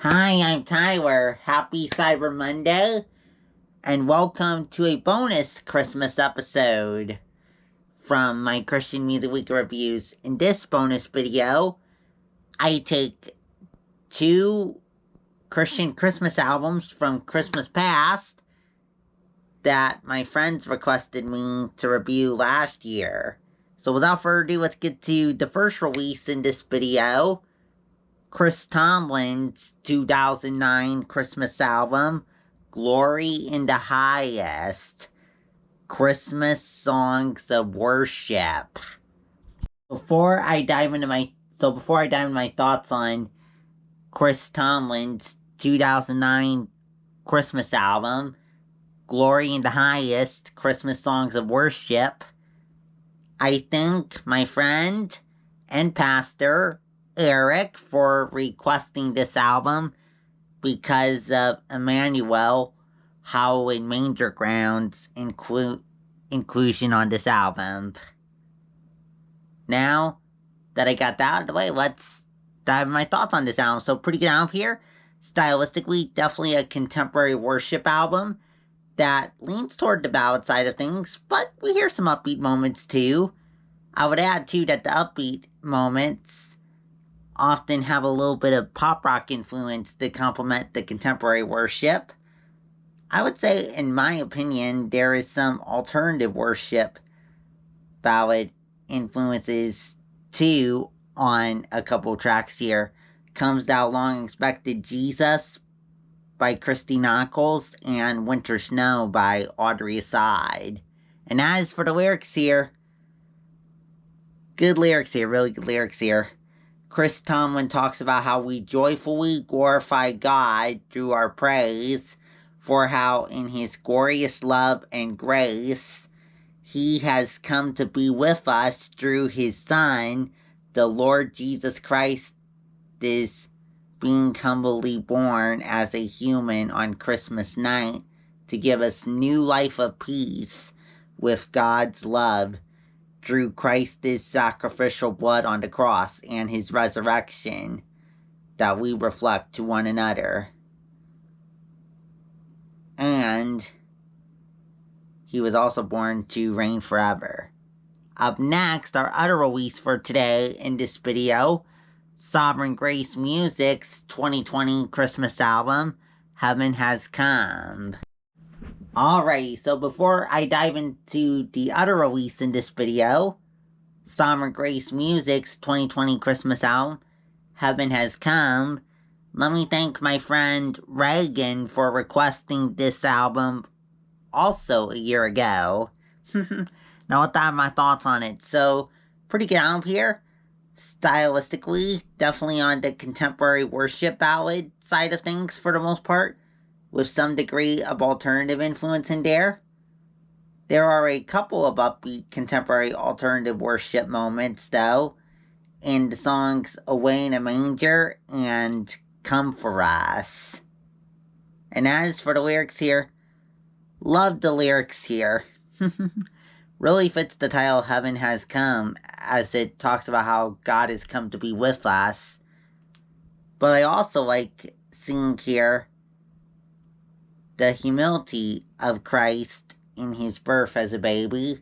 Hi, I'm Tyler. Happy Cyber Monday, and welcome to a bonus Christmas episode from my Christian Music Week reviews. In this bonus video, I take two Christian Christmas albums from Christmas past that my friends requested me to review last year. So without further ado, let's get to the first release in this video. Chris Tomlin's 2009 Christmas album, Glory in the Highest, Christmas Songs of Worship. Before I dive into my thoughts on Chris Tomlin's 2009 Christmas album, Glory in the Highest, Christmas Songs of Worship, I thank my friend and pastor Eric for requesting this album because of Emmanuel Halloween Manger Grounds inclusion on this album. Now that I got that out of the way, let's dive into my thoughts on this album. So pretty good album here. Stylistically, definitely a contemporary worship album that leans toward the ballad side of things, but we hear some upbeat moments too. I would add too that the upbeat moments often have a little bit of pop rock influence to complement the contemporary worship. I would say, in my opinion, there is some alternative worship ballad influences too on a couple tracks here. Comes Thou Long Expected Jesus by Christy Knuckles and Winter Snow by Audrey Aside. And as for the lyrics here, really good lyrics here. Chris Tomlin talks about how we joyfully glorify God through our praise, for how in His glorious love and grace, He has come to be with us through His Son, the Lord Jesus Christ is being humbly born as a human on Christmas night to give us new life of peace with God's love through Christ's sacrificial blood on the cross and His resurrection that we reflect to one another. And He was also born to reign forever. Up next, our other release for today in this video, Sovereign Grace Music's 2020 Christmas album, Heaven Has Come. Alright, so before I dive into the other release in this video, Sovereign Grace Music's 2020 Christmas album, Heaven Has Come, let me thank my friend Reagan for requesting this album also a year ago. Now let's dive my thoughts on it. So, pretty good album here. Stylistically, definitely on the contemporary worship ballad side of things for the most part, with some degree of alternative influence in there. There are a couple of upbeat contemporary alternative worship moments, though, in the songs Away in a Manger and Come For Us. And as for the lyrics here, love the lyrics here. Really fits the title Heaven Has Come, as it talks about how God has come to be with us. But I also like seeing here the humility of Christ in His birth as a baby.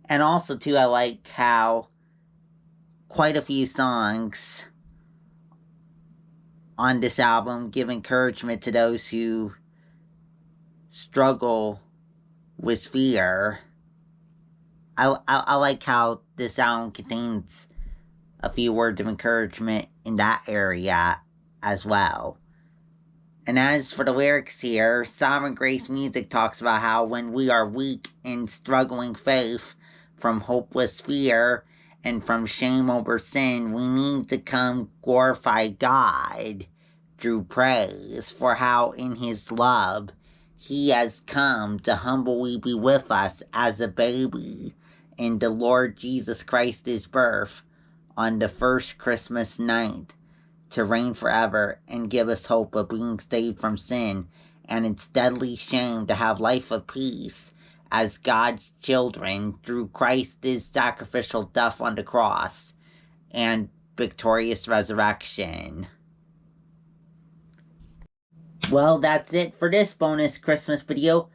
And also, too, I like how quite a few songs on this album give encouragement to those who struggle with fear. I like how this album contains a few words of encouragement in that area as well. And as for the lyrics here, Sovereign Grace Music talks about how when we are weak in struggling faith from hopeless fear and from shame over sin, we need to come glorify God through praise, for how in His love He has come to humbly be with us as a baby in the Lord Jesus Christ's birth on the first Christmas night, to reign forever and give us hope of being saved from sin and its deadly shame, to have life of peace as God's children through Christ's sacrificial death on the cross and victorious resurrection. Well, that's it for this bonus Christmas video.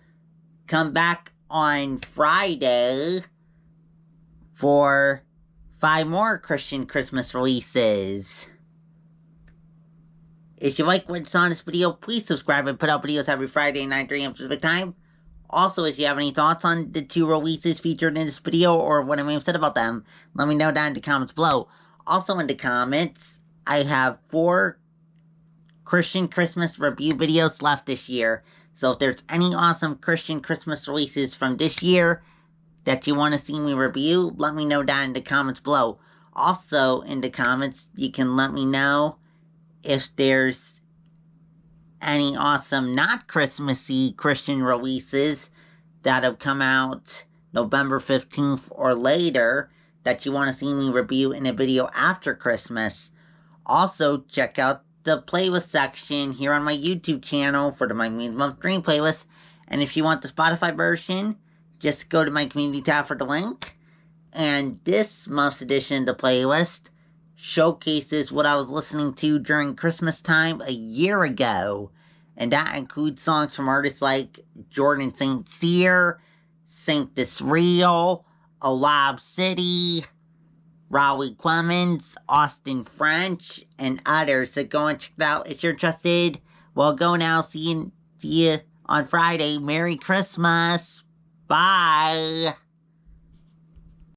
Come back on Friday for 5 more Christian Christmas releases. If you like what's on this video, please subscribe and put out videos every Friday at 9 a.m. Pacific time. Also, if you have any thoughts on the 2 releases featured in this video or what I may have said about them, let me know down in the comments below. Also in the comments, I have 4 Christian Christmas review videos left this year. So if there's any awesome Christian Christmas releases from this year that you want to see me review, let me know down in the comments below. Also in the comments, you can let me know if there's any awesome not Christmassy Christian releases that have come out November 15th or later that you want to see me review in a video after Christmas. Also, check out the playlist section here on my YouTube channel for the My Means Month Dream playlist. And if you want the Spotify version, just go to my community tab for the link. And this month's edition of the playlist showcases what I was listening to during Christmas time a year ago. And that includes songs from artists like Jordan St. Cyr, Sanctus Real, Alive City, Raleigh Clemens, Austin French, and others. So go and check it out if you're interested. Well, go now. See you on Friday. Merry Christmas. Bye.